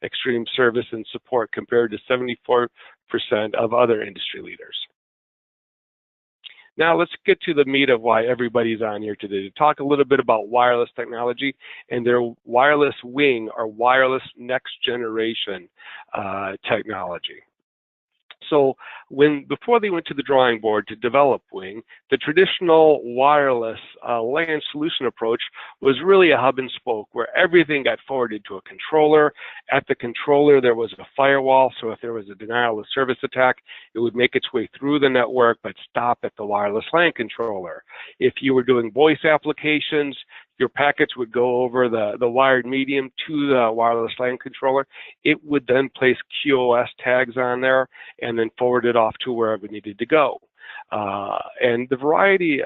extreme service and support compared to 74% of other industry leaders. Now let's get to the meat of why everybody's on here today, to talk a little bit about wireless technology and their wireless WiNG, or wireless next generation technology. So before they went to the drawing board to develop WiNG, the traditional wireless LAN solution approach was really a hub and spoke, where everything got forwarded to a controller. At the controller, there was a firewall, so if there was a denial of service attack, it would make its way through the network but stop at the wireless LAN controller. If you were doing voice applications, your packets would go over the wired medium to the wireless LAN controller. It would then place QoS tags on there and then forward it off to wherever it needed to go. And the variety,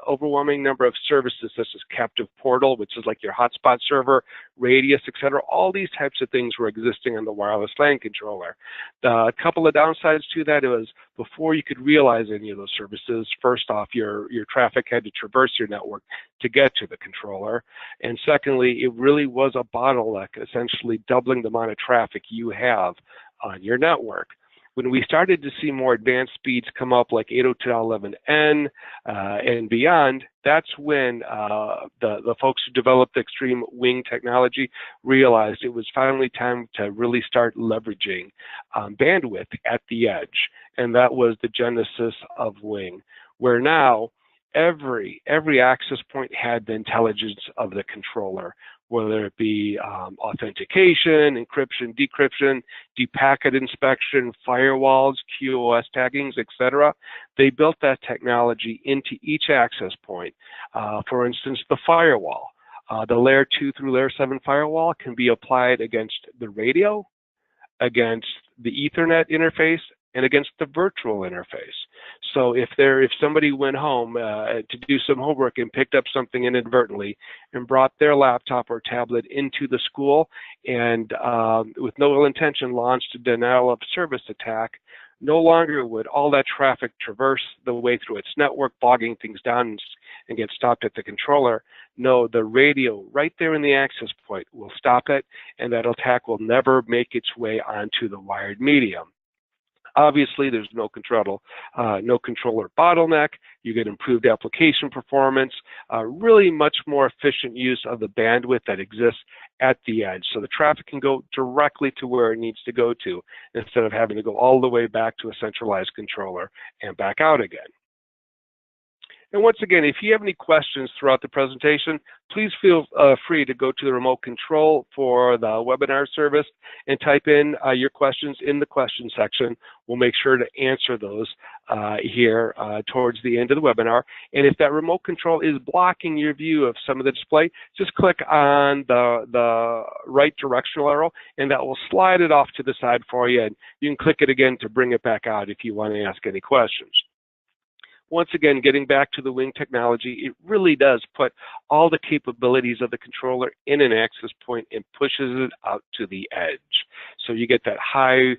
overwhelming number of services such as captive portal, which is like your hotspot server, radius, etc. All these types of things were existing on the wireless LAN controller. A couple of downsides to that was before you could realize any of those services, first off, your traffic had to traverse your network to get to the controller. And secondly, it really was a bottleneck, essentially doubling the amount of traffic you have on your network. When we started to see more advanced speeds come up, like 802.11n and beyond, that's when the folks who developed the extreme WiNG technology realized it was finally time to really start leveraging bandwidth at the edge. And that was the genesis of WiNG, where now every access point had the intelligence of the controller, whether it be authentication, encryption, decryption, depacket inspection, firewalls, QoS taggings, etc. They built that technology into each access point. For instance, the firewall. The layer 2 through layer 7 firewall can be applied against the radio, against the Ethernet interface, and against the virtual interface. So if somebody went home to do some homework and picked up something inadvertently and brought their laptop or tablet into the school and with no ill intention launched a denial of service attack, no longer would all that traffic traverse the way through its network, bogging things down and get stopped at the controller. No, the radio right there in the access point will stop it, and that attack will never make its way onto the wired medium. Obviously, there's no controller bottleneck. You get improved application performance, really much more efficient use of the bandwidth that exists at the edge. So the traffic can go directly to where it needs to go to instead of having to go all the way back to a centralized controller and back out again. And once again, if you have any questions throughout the presentation, please feel free to go to the remote control for the webinar service and type in your questions in the question section. We'll make sure to answer those here towards the end of the webinar. And if that remote control is blocking your view of some of the display, just click on the right directional arrow, and that will slide it off to the side for you. And you can click it again to bring it back out if you want to ask any questions. Once again, getting back to the WiNG technology, it really does put all the capabilities of the controller in an access point and pushes it out to the edge. So you get that high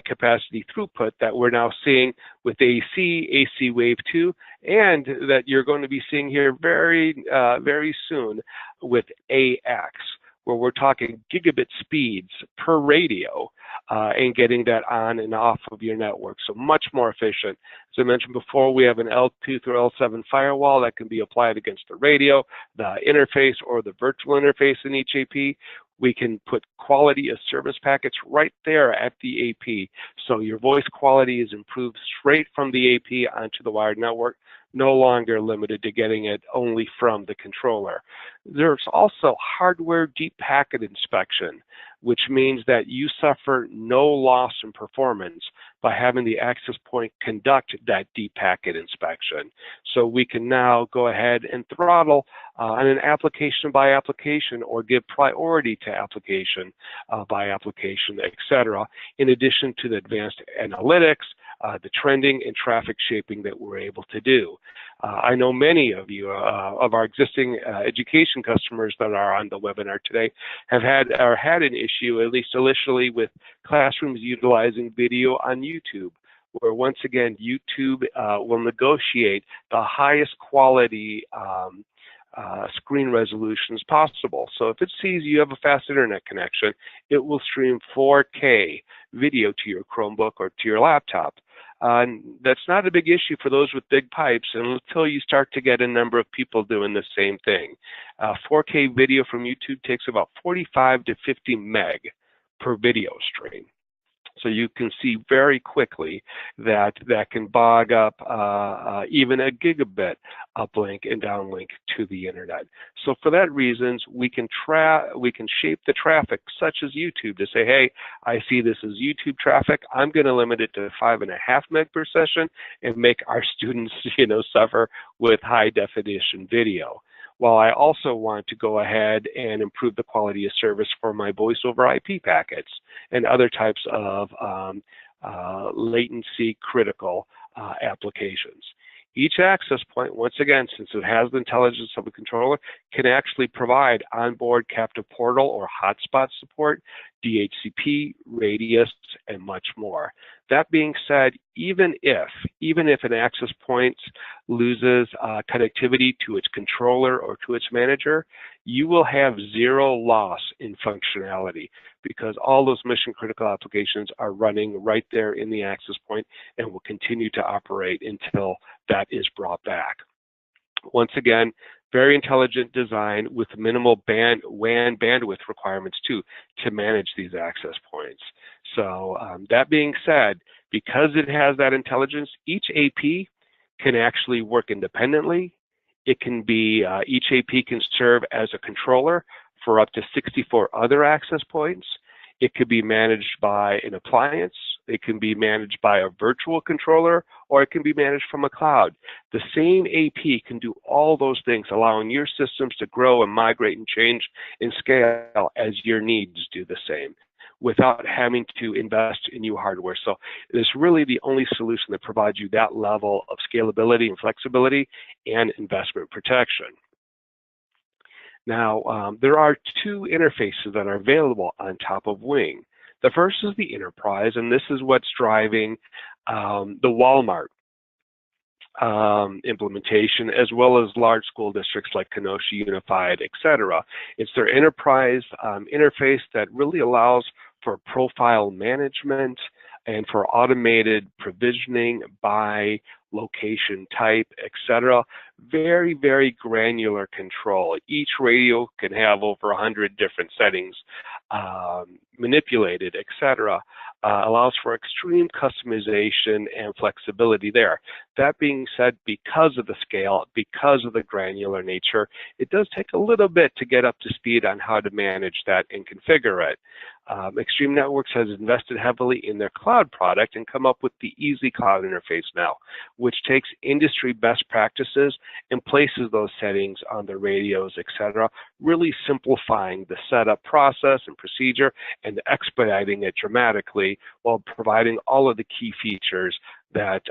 capacity throughput that we're now seeing with AC Wave 2, and that you're going to be seeing here very soon with AX, where we're talking gigabit speeds per radio and getting that on and off of your network. So much more efficient. As I mentioned before, we have an L2 through L7 firewall that can be applied against the radio, the interface, or the virtual interface in each AP. We can put quality of service packets right there at the AP. So your voice quality is improved straight from the AP onto the wired network, no longer limited to getting it only from the controller. There's also hardware deep packet inspection, which means that you suffer no loss in performance by having the access point conduct that deep packet inspection. So we can now go ahead and throttle on an application by application, or give priority to application by application, etc., in addition to the advanced analytics, the trending and traffic shaping that we're able to do. I know many of you, of our existing education customers that are on the webinar today, have had an issue, at least initially, with classrooms utilizing video on YouTube, where once again YouTube will negotiate the highest quality screen resolution as possible. So if it sees you have a fast internet connection, it will stream 4K video to your Chromebook or to your laptop. That's not a big issue for those with big pipes until you start to get a number of people doing the same thing. 4K video from YouTube takes about 45 to 50 meg per video stream. So you can see very quickly that that can bog up even a gigabit uplink and downlink to the internet. So for that reasons, we can shape the traffic, such as YouTube, to say, hey, I see this as YouTube traffic. I'm going to limit it to 5.5 meg per session and make our students, suffer with high definition video. While I also want to go ahead and improve the quality of service for my voice over IP packets and other types of latency critical applications. Each access point, once again, since it has the intelligence of a controller, can actually provide onboard captive portal or hotspot support, DHCP, radius, and much more. That being said, even if an access point loses connectivity to its controller or to its manager, you will have zero loss in functionality because all those mission critical applications are running right there in the access point and will continue to operate until that is brought back. Once again, very intelligent design with minimal WAN bandwidth requirements too to manage these access points. So that being said, because it has that intelligence, each AP can actually work independently. It can be, each AP can serve as a controller for up to 64 other access points. It could be managed by an appliance. It can be managed by a virtual controller, or it can be managed from a cloud. The same AP can do all those things, allowing your systems to grow and migrate and change and scale as your needs do the same, without having to invest in new hardware. So it's really the only solution that provides you that level of scalability and flexibility and investment protection. Now, there are two interfaces that are available on top of WiNG. The first is the enterprise, and this is what's driving the Walmart implementation, as well as large school districts like Kenosha Unified, etc. It's their enterprise interface that really allows for profile management and for automated provisioning by location type, etc. Very, very granular control. Each radio can have over 100 different settings manipulated, etc. Allows for extreme customization and flexibility there. That being said, because of the scale, because of the granular nature, it does take a little bit to get up to speed on how to manage that and configure it. Extreme Networks has invested heavily in their cloud product and come up with the EzCloud interface now, which takes industry best practices and places those settings on the radios, etc., really simplifying the setup process and procedure and expediting it dramatically while providing all of the key features that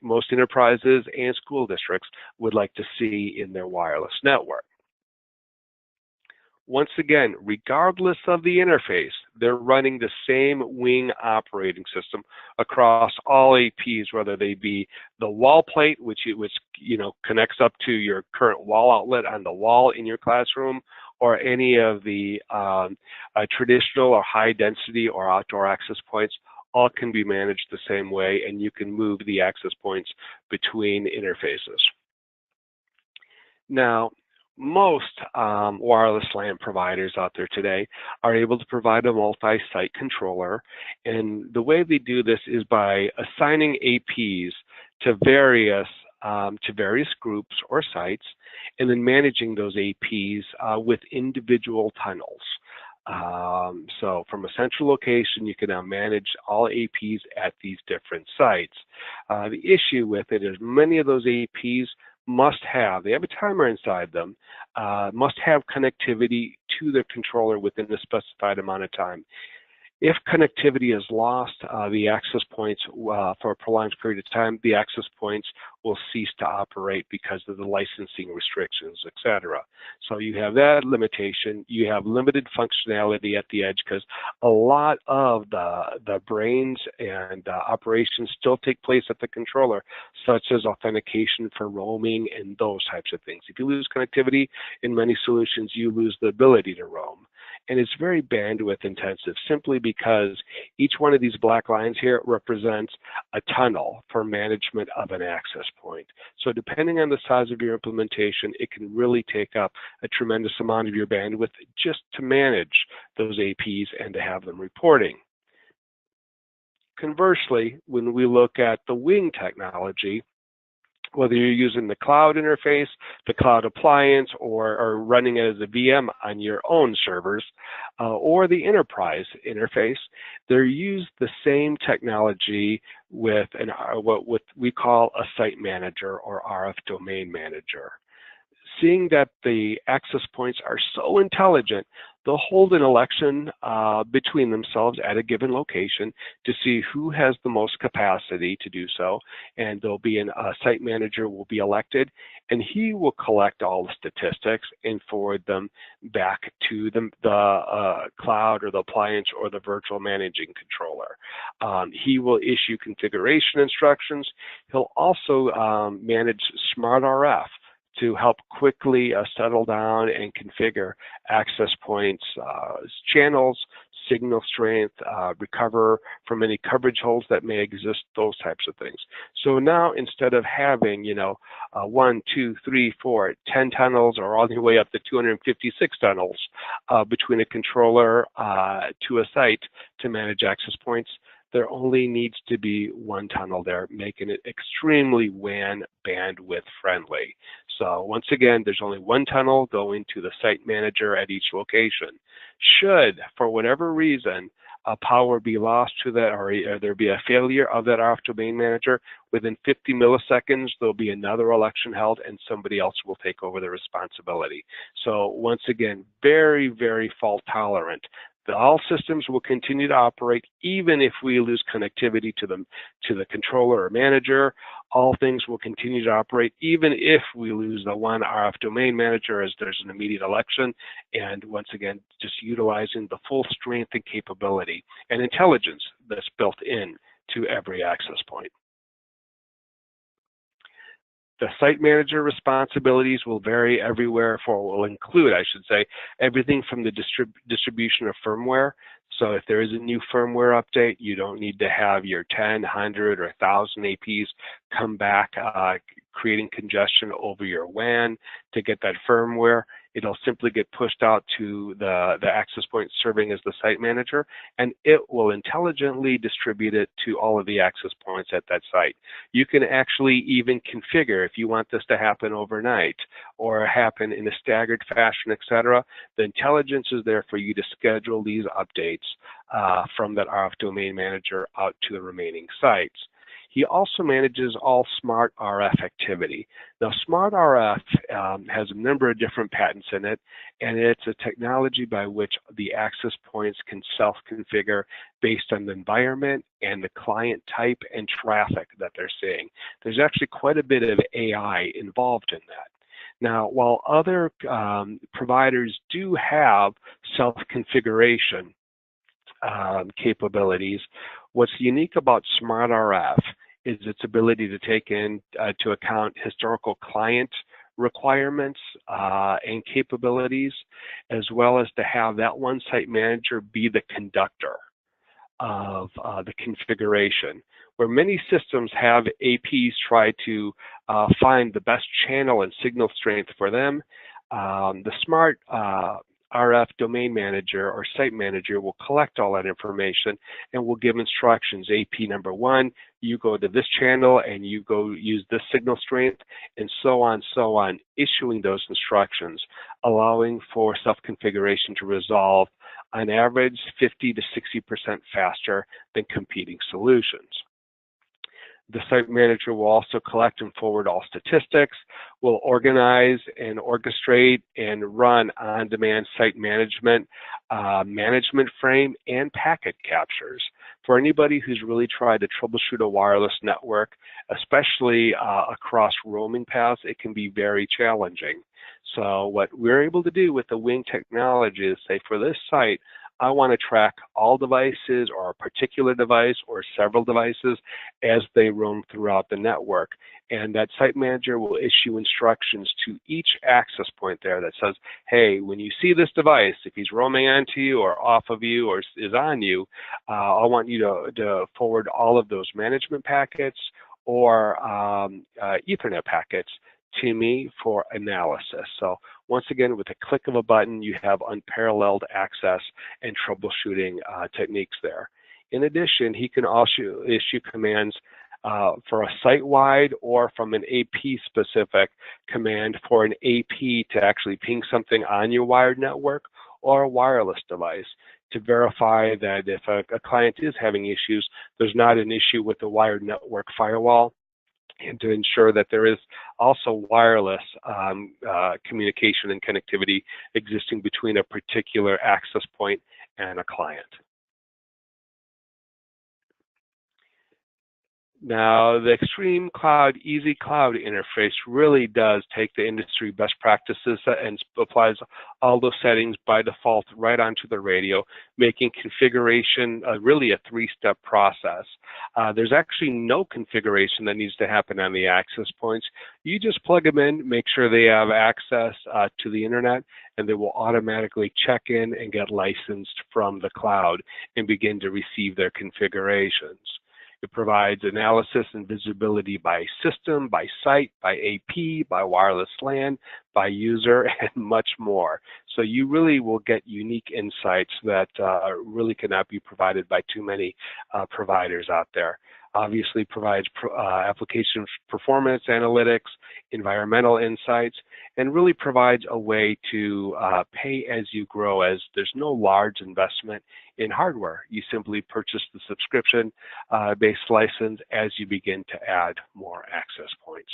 most enterprises and school districts would like to see in their wireless network. Once again, regardless of the interface, they're running the same WiNG operating system across all APs, whether they be the wall plate, which connects up to your current wall outlet on the wall in your classroom, or any of the traditional or high density or outdoor access points. All can be managed the same way, and you can move the access points between interfaces. Now, most wireless LAN providers out there today are able to provide a multi-site controller, and the way they do this is by assigning APs to various groups or sites, and then managing those APs with individual tunnels. So from a central location, you can now manage all APs at these different sites. The issue with it is many of those APs they have a timer inside them, must have connectivity to the controller within the specified amount of time. If connectivity is lost, the access points for a prolonged period of time, the access points will cease to operate because of the licensing restrictions, etc. So you have that limitation. You have limited functionality at the edge because a lot of the brains and operations still take place at the controller, such as authentication for roaming and those types of things. If you lose connectivity in many solutions, you lose the ability to roam. And it's very bandwidth intensive simply because each one of these black lines here represents a tunnel for management of an access point. So depending on the size of your implementation, it can really take up a tremendous amount of your bandwidth just to manage those APs and to have them reporting. Conversely, when we look at the WiNG technology, whether you're using the cloud interface, the cloud appliance, or running it as a VM on your own servers, or the enterprise interface, they use the same technology with what we call a site manager or RF domain manager. Seeing that the access points are so intelligent, they'll hold an election between themselves at a given location to see who has the most capacity to do so, and there'll be a site manager will be elected, and he will collect all the statistics and forward them back to the cloud or the appliance or the virtual managing controller. He will issue configuration instructions. He'll also manage smart RF to help quickly settle down and configure access points, channels, signal strength, recover from any coverage holes that may exist, those types of things. So now instead of having, 1, 2, 3, 4, 10 tunnels or all the way up to 256 tunnels between a controller to a site to manage access points, there only needs to be one tunnel there, making it extremely WAN bandwidth friendly. So once again, there's only one tunnel going to the site manager at each location. Should, for whatever reason, power be lost to that, or there be a failure of that RF domain manager, within 50 milliseconds, there'll be another election held and somebody else will take over the responsibility. So once again, very, very fault tolerant. All systems will continue to operate even if we lose connectivity to the controller or manager. All things will continue to operate even if we lose the one RF domain manager as there's an immediate election. And once again, just utilizing the full strength and capability and intelligence that's built in to every access point. The site manager responsibilities will vary everywhere will include, I should say, everything from the distribution of firmware. So if there is a new firmware update, you don't need to have your 10, 100, or 1,000 APs come back creating congestion over your WAN to get that firmware. It'll simply get pushed out to the access point serving as the site manager, and it will intelligently distribute it to all of the access points at that site. You can actually even configure if you want this to happen overnight or happen in a staggered fashion, etc. The intelligence is there for you to schedule these updates from that RF domain manager out to the remaining sites. He also manages all smart RF activity. Now, smart RF has a number of different patents in it, and it's a technology by which the access points can self-configure based on the environment and the client type and traffic that they're seeing. There's actually quite a bit of AI involved in that. Now, while other providers do have self-configuration capabilities, what's unique about smart RF is its ability to take into account historical client requirements and capabilities, as well as to have that one site manager be the conductor of the configuration. Where many systems have APs try to find the best channel and signal strength for them, the smart RF domain manager or site manager will collect all that information and will give instructions. AP number 1, you go to this channel and you go use this signal strength, and so on, issuing those instructions, allowing for self-configuration to resolve on average 50 to 60% faster than competing solutions. The site manager will also collect and forward all statistics, will organize and orchestrate and run on-demand site management, management frame, and packet captures. For anybody who's really tried to troubleshoot a wireless network, especially across roaming paths, it can be very challenging. So what we're able to do with the WiNG technology is say, for this site, I want to track all devices or a particular device or several devices as they roam throughout the network. And that site manager will issue instructions to each access point there that says, hey, when you see this device, if he's roaming onto you or off of you or is on you, I want you to forward all of those management packets or Ethernet packets to me for analysis. So once again, with a click of a button, you have unparalleled access and troubleshooting techniques there. In addition, he can also issue commands for a site-wide or from an AP-specific command for an AP to actually ping something on your wired network or a wireless device to verify that if a client is having issues, there's not an issue with the wired network firewall, and to ensure that there is also wireless communication and connectivity existing between a particular access point and a client. Now, the ExtremeCloud EzCloud interface really does take the industry best practices and applies all those settings by default right onto the radio, making configuration really a three-step process. There's actually no configuration that needs to happen on the access points. You just plug them in, make sure they have access to the internet, and they will automatically check in and get licensed from the cloud and begin to receive their configurations. It provides analysis and visibility by system, by site, by AP, by wireless LAN, by user, and much more. So you really will get unique insights that really cannot be provided by too many providers out there. Obviously provides application performance analytics, environmental insights, and really provides a way to pay as you grow, as there's no large investment in hardware. You simply purchase the subscription-based license as you begin to add more access points.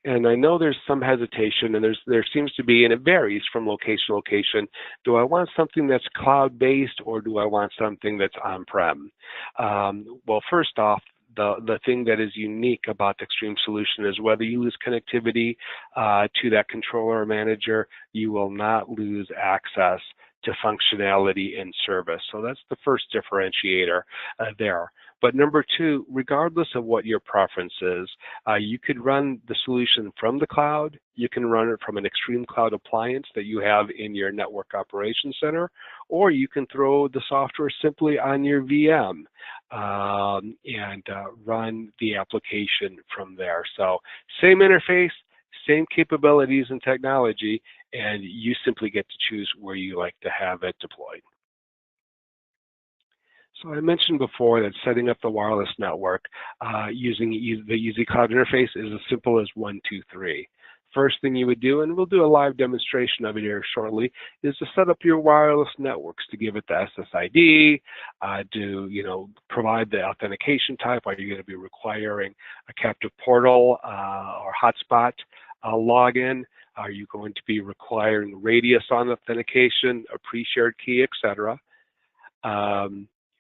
And I know there's some hesitation, and there seems to be, and it varies from location to location. Do I want something that's cloud-based, or do I want something that's on-prem? Well, first off, the thing that is unique about the Extreme solution is whether you lose connectivity to that controller or manager, you will not lose access to functionality and service. So that's the first differentiator there. But number two, regardless of what your preference is, you could run the solution from the cloud. You can run it from an ExtremeCloud appliance that you have in your network operations center, or you can throw the software simply on your VM and run the application from there. So same interface, same capabilities and technology, and you simply get to choose where you like to have it deployed. So I mentioned before that setting up the wireless network using the EzCloud interface is as simple as 1, 2, 3. First thing you would do, and we'll do a live demonstration of it here shortly, is to set up your wireless networks, to give it the SSID, to provide the authentication type. Are you going to be requiring a captive portal or hotspot login? Are you going to be requiring radius on authentication, a pre-shared key, etc.?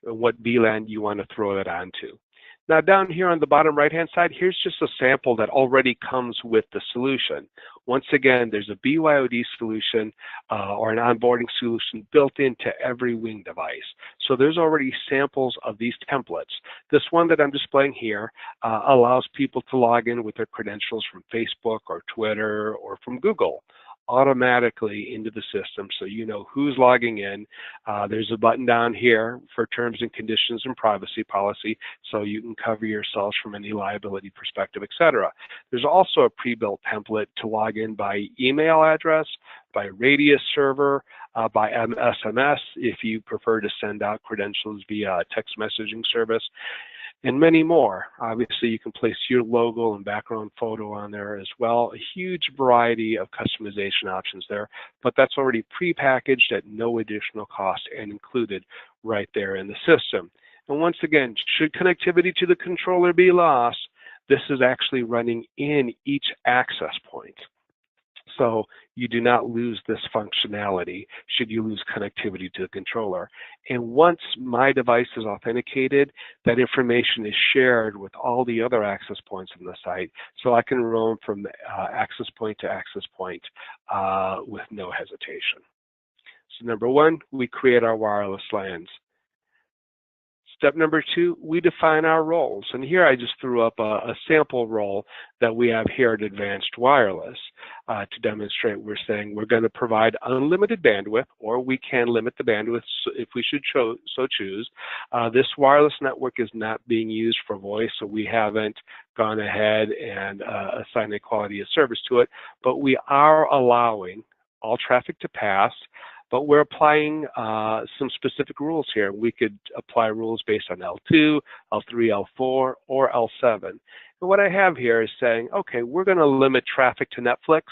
What VLAN you want to throw that onto. Now down here on the bottom right-hand side, here's just a sample that already comes with the solution. Once again, there's a BYOD solution or an onboarding solution built into every WiNG device. So there's already samples of these templates. This one that I'm displaying here allows people to log in with their credentials from Facebook or Twitter or from Google automatically into the system, so you know who's logging in. There's a button down here for terms and conditions and privacy policy, so you can cover yourselves from any liability perspective, etc. There's also a pre-built template to log in by email address, by radius server, by SMS if you prefer to send out credentials via text messaging service, and many more. Obviously, you can place your logo and background photo on there as well. A huge variety of customization options there, but that's already pre-packaged at no additional cost and included right there in the system. And once again, should connectivity to the controller be lost, this is actually running in each access point. So you do not lose this functionality should you lose connectivity to the controller. And once my device is authenticated, that information is shared with all the other access points on the site, so I can roam from access point to access point with no hesitation. So number one, we create our wireless LANs. Step number two, we define our roles. And here I just threw up a sample role that we have here at Advanced Wireless to demonstrate. We're saying we're going to provide unlimited bandwidth, or we can limit the bandwidth if we should so choose. This wireless network is not being used for voice, so we haven't gone ahead and assigned a quality of service to it, but we are allowing all traffic to pass. But we're applying some specific rules here. We could apply rules based on L2, L3, L4, or L7. And what I have here is saying, okay, we're going to limit traffic to Netflix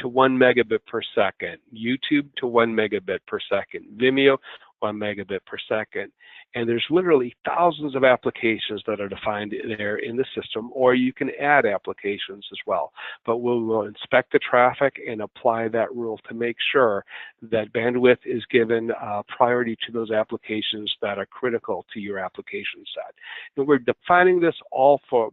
to 1 megabit per second, YouTube to 1 megabit per second, Vimeo 1 megabit per second. And there's literally thousands of applications that are defined there in the system, or you can add applications as well. But we will inspect the traffic and apply that rule to make sure that bandwidth is given priority to those applications that are critical to your application set. And we're defining this all for,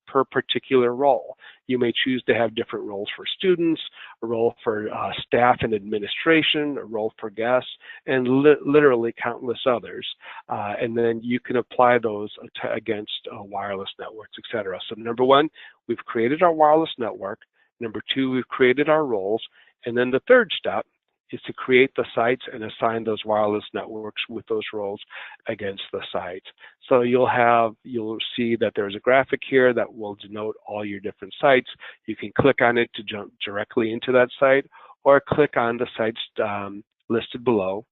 per particular role. You may choose to have different roles for students, a role for staff and administration, a role for guests, and literally countless others. And then you can apply those against wireless networks, etc. So number one, we've created our wireless network. Number two, we've created our roles. And then the third step is to create the sites and assign those wireless networks with those roles against the sites. So you'll see that there's a graphic here that will denote all your different sites. You can click on it to jump directly into that site, or click on the sites listed below.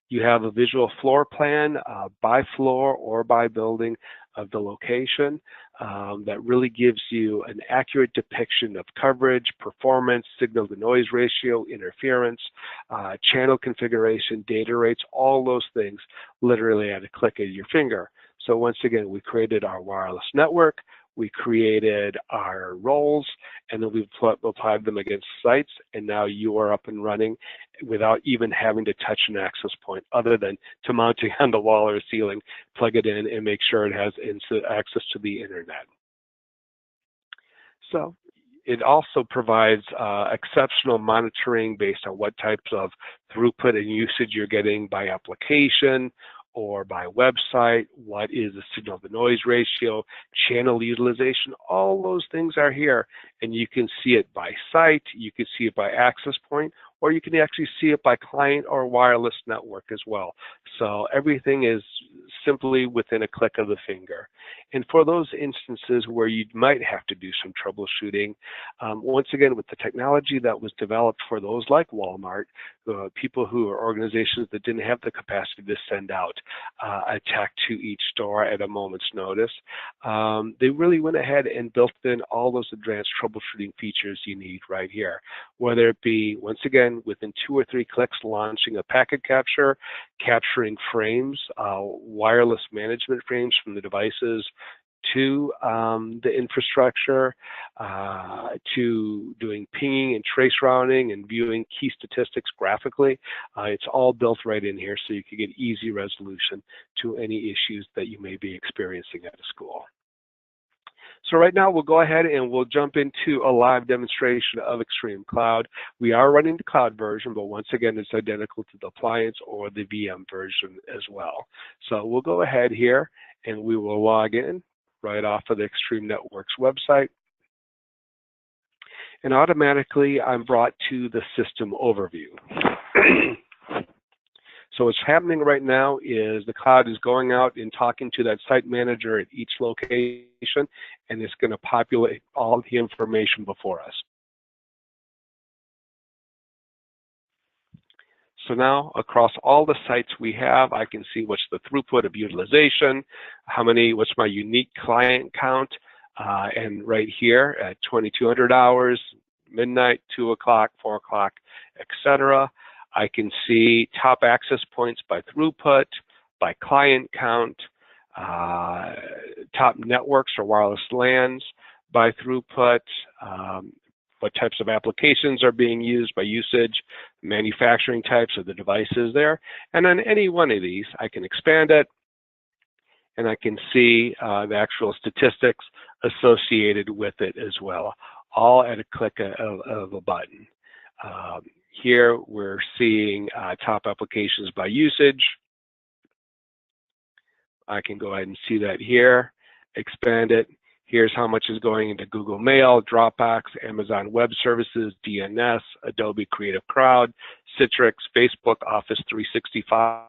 You have a visual floor plan by floor or by building of the location that really gives you an accurate depiction of coverage, performance, signal to noise ratio, interference, channel configuration, data rates, all those things literally at a click of your finger. So once again, we created our wireless network, we created our roles, and then we applied them against sites, and now you are up and running without even having to touch an access point, other than to mounting on the wall or ceiling, plug it in, and make sure it has access to the internet. So it also provides exceptional monitoring based on what types of throughput and usage you're getting by application or by website, what is the signal to noise ratio, channel utilization, all those things are here. And you can see it by site, you can see it by access point, or you can actually see it by client or wireless network as well. So everything is simply within a click of the finger. And for those instances where you might have to do some troubleshooting, once again, with the technology that was developed for those like Walmart, people who are organizations that didn't have the capacity to send out a tech to each store at a moment's notice, they really went ahead and built in all those advanced troubleshooting features you need right here, whether it be, once again, within 2 or 3 clicks, launching a packet capture, capturing frames, wireless management frames from the devices to the infrastructure, to doing pinging and trace routing and viewing key statistics graphically. It's all built right in here, so you can get easy resolution to any issues that you may be experiencing at a school. So right now we'll go ahead and we'll jump into a live demonstration of ExtremeCloud. We are running the cloud version, but once again, it's identical to the Appliance or the VM version as well. So we'll go ahead here and we will log in right off of the Extreme Networks website. And automatically I'm brought to the system overview. So what's happening right now is the cloud is going out and talking to that site manager at each location, and it's going to populate all the information before us. So now across all the sites we have, I can see what's the throughput of utilization, what's my unique client count, and right here at 2200 hours, midnight, 2 o'clock, 4 o'clock, etc. I can see top access points by throughput, by client count, top networks or wireless LANs by throughput, what types of applications are being used by usage, manufacturing types of the devices there. And on any one of these, I can expand it, and I can see the actual statistics associated with it as well, all at a click of a button. Here we're seeing top applications by usage. I can go ahead and see that here, expand it. Here's how much is going into Google Mail, Dropbox, Amazon Web Services, DNS, Adobe Creative Cloud, Citrix, Facebook, Office 365.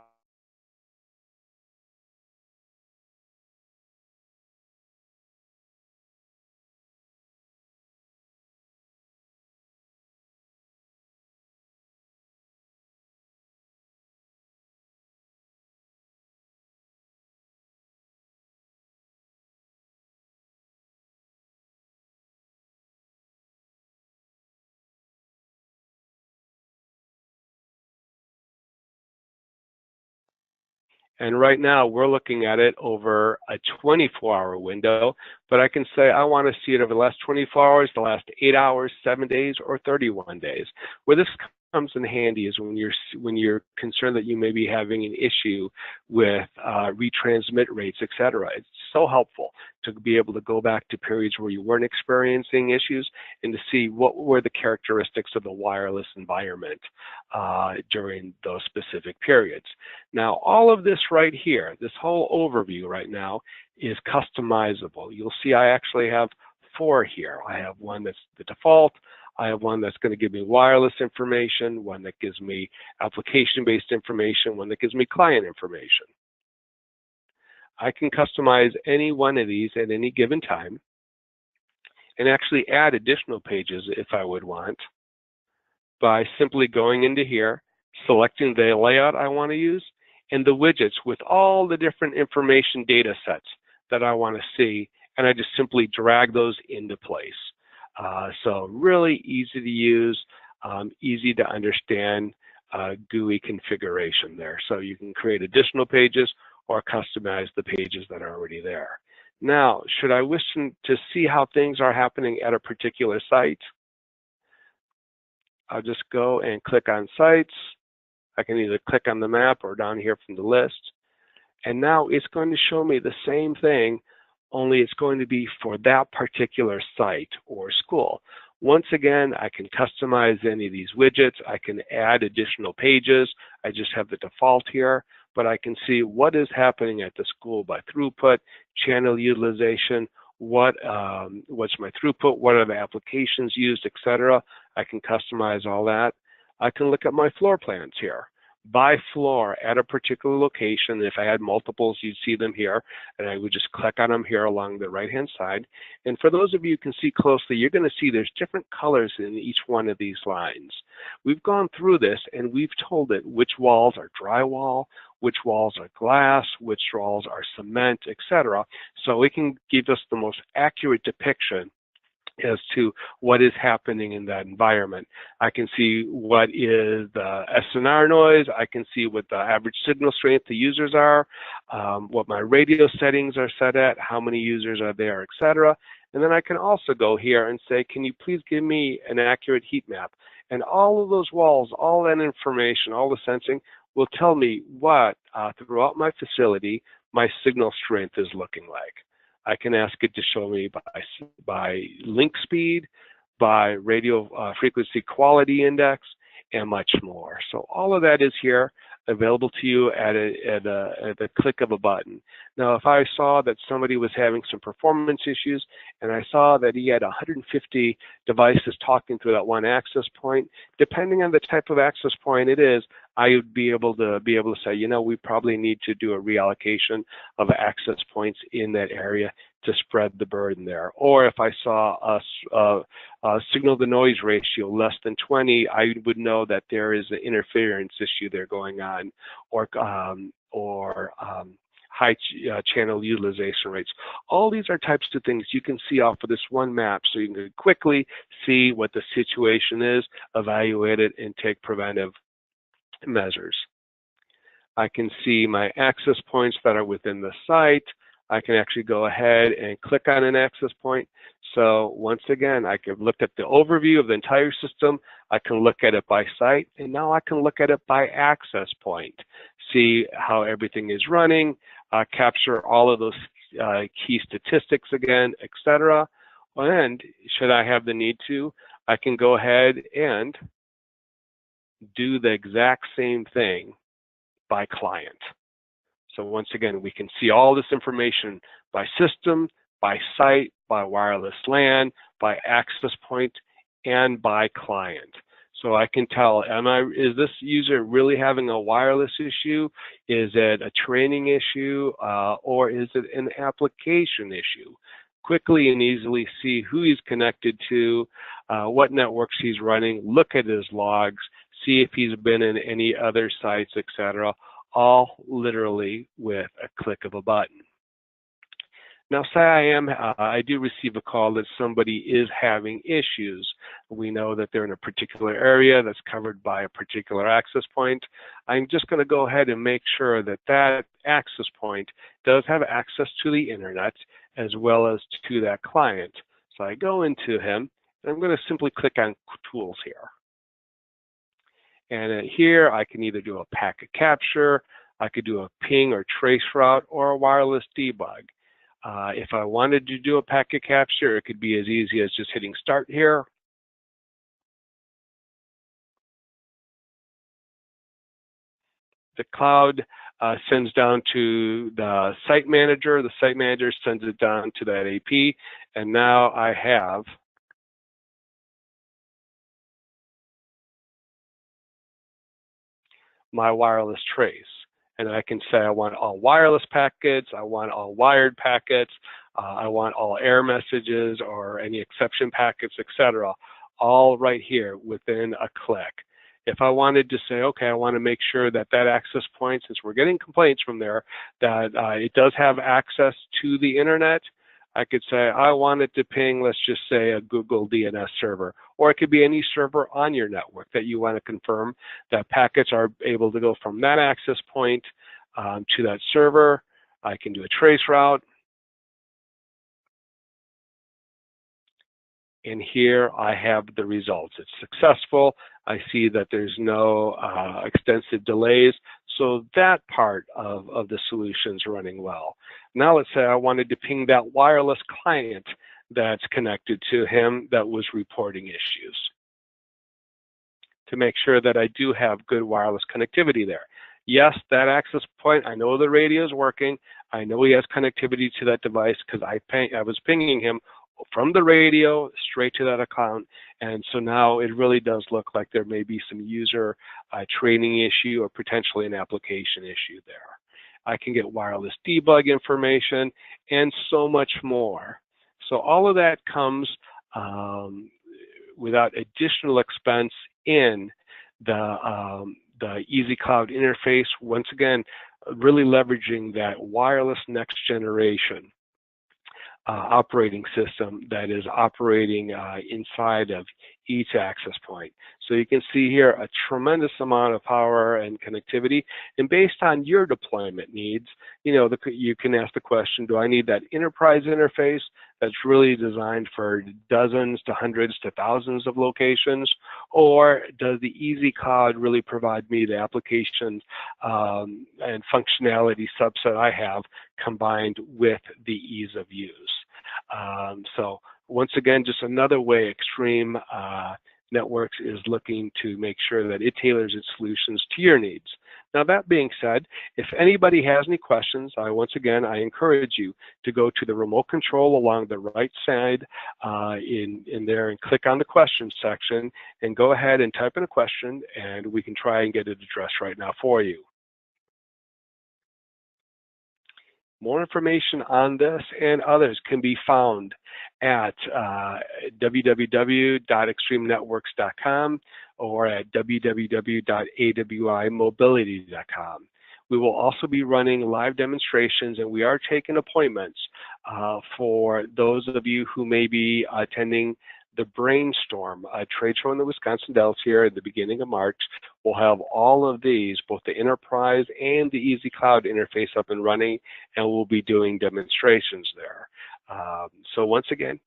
And right now we're looking at it over a 24-hour window, but I can say I want to see it over the last 24 hours, the last 8 hours, 7 days, or 31 days. Where this comes in handy is when you're concerned that you may be having an issue with retransmit rates, etc. It's so helpful to be able to go back to periods where you weren't experiencing issues and to see what were the characteristics of the wireless environment during those specific periods. Now, all of this right here, this whole overview right now is customizable. You'll see I actually have 4 here. I have one that's the default. I have one that's going to give me wireless information, one that gives me application-based information, one that gives me client information. I can customize any one of these at any given time and actually add additional pages if I would want by simply going into here, selecting the layout I want to use, and the widgets with all the different information data sets that I want to see, and I just simply drag those into place. So really easy to use, easy to understand GUI configuration there. So you can create additional pages or customize the pages that are already there. Now, should I wish to see how things are happening at a particular site, I'll just go and click on sites. I can either click on the map or down here from the list. And now it's going to show me the same thing, only it's going to be for that particular site or school. Once again, I can customize any of these widgets. I can add additional pages. I just have the default here, but I can see what is happening at the school by throughput, channel utilization, what's my throughput, what are the applications used, etc. I can customize all that. I can look at my floor plans here. By floor at a particular location. If I had multiples, you'd see them here, and I would just click on them here along the right-hand side. And for those of you who can see closely, you're going to see there's different colors in each one of these lines. We've gone through this, and we've told it which walls are drywall, which walls are glass, which walls are cement, etc. So it can give us the most accurate depiction as to what is happening in that environment. I can see what is the SNR noise, I can see what the average signal strength the users are, what my radio settings are set at, how many users are there, etc. And then I can also go here and say, can you please give me an accurate heat map? And all of those walls, all that information, all the sensing will tell me what throughout my facility my signal strength is looking like. I can ask it to show me by link speed, by radio frequency quality index, and much more. So all of that is here, available to you at the click of a button. Now, if I saw that somebody was having some performance issues, and I saw that he had 150 devices talking through that one access point, depending on the type of access point it is, I would be able to say, you know, we probably need to do a reallocation of access points in that area to spread the burden there. Or if I saw a signal to noise ratio less than 20, I would know that there is an interference issue there going on, or high channel utilization rates. All these are types of things you can see off of this one map, so you can quickly see what the situation is, evaluate it, and take preventive measures. I can see my access points that are within the site. I can actually go ahead and click on an access point. So once again, I can look at the overview of the entire system. I can look at it by site, and now I can look at it by access point, see how everything is running, capture all of those key statistics again, etc. And should I have the need to, I can go ahead and do the exact same thing by client. So once again, we can see all this information by system, by site, by wireless LAN, by access point, and by client. So I can tell, is this user really having a wireless issue? Is it a training issue? Or is it an application issue? Quickly and easily see who he's connected to, what networks he's running, look at his logs, see if he's been in any other sites, etc., all literally with a click of a button. Now, say I do receive a call that somebody is having issues. We know that they're in a particular area that's covered by a particular access point. I'm just going to go ahead and make sure that that access point does have access to the internet as well as to that client. So I go into him, and I'm going to simply click on Tools here. And here I can either do a packet capture, I could do a ping or trace route, or a wireless debug. If I wanted to do a packet capture, it could be as easy as just hitting start here. The cloud sends down to the site manager sends it down to that AP, and now I have my wireless trace. And I can say I want all wireless packets, I want all wired packets, I want all error messages or any exception packets, etc., all right here within a click. If I wanted to say, okay, I want to make sure that that access point, since we're getting complaints from there, that it does have access to the internet, I could say I want it to ping, let's just say, a Google DNS server, or it could be any server on your network that you want to confirm that packets are able to go from that access point to that server. I can do a trace route. And here I have the results. It's successful. I see that there's no extensive delays. So that part of the solution is running well. Now let's say I wanted to ping that wireless client that's connected to him that was reporting issues to make sure that I do have good wireless connectivity there. Yes, that access point, I know the radio is working. I know he has connectivity to that device because I was pinging him from the radio straight to that account. And so now it really does look like there may be some user training issue or potentially an application issue there. I can get wireless debug information and so much more. So all of that comes without additional expense in the EzCloud interface. Once again, really leveraging that wireless next generation operating system that is operating inside of each access point. So you can see here a tremendous amount of power and connectivity, and based on your deployment needs, you can ask the question, do I need that enterprise interface that's really designed for dozens to hundreds to thousands of locations, or does the EzCloud really provide me the applications and functionality subset I have combined with the ease of use? So once again, just another way Extreme Networks is looking to make sure that it tailors its solutions to your needs. Now, that being said, if anybody has any questions, once again, I encourage you to go to the remote control along the right side in there and click on the questions section and go ahead and type in a question, and we can try and get it addressed right now for you. More information on this and others can be found at www.extremenetworks.com or at www.awimobility.com. We will also be running live demonstrations, and we are taking appointments for those of you who may be attending the Brainstorm trade show in the Wisconsin Dells here at the beginning of March. We'll have all of these, both the enterprise and the EzCloud interface up and running, and we'll be doing demonstrations there. So once again,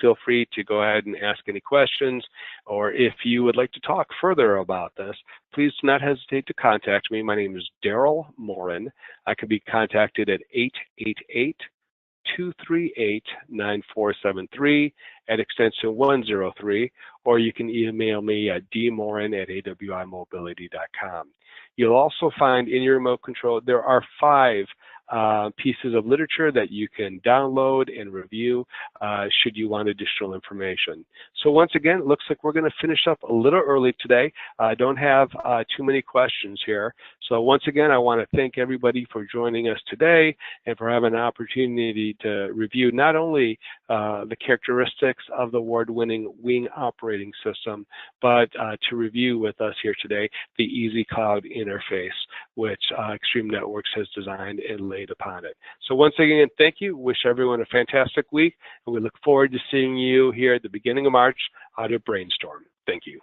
feel free to go ahead and ask any questions, or if you would like to talk further about this, please do not hesitate to contact me. My name is Daryl Morin. I can be contacted at 888-238-9473 at extension 103, or you can email me at dmorin@awimobility.com. You'll also find in your remote control, there are 5 pieces of literature that you can download and review should you want additional information. So once again, it looks like we're going to finish up a little early today. I don't have too many questions here. So once again, I want to thank everybody for joining us today and for having an opportunity to review not only the characteristics of the award-winning WiNG operating system, but to review with us here today the EzCloud interface, which Extreme Networks has designed and laid upon it. So once again, thank you. Wish everyone a fantastic week, and we look forward to seeing you here at the beginning of March out at Brainstorm. Thank you.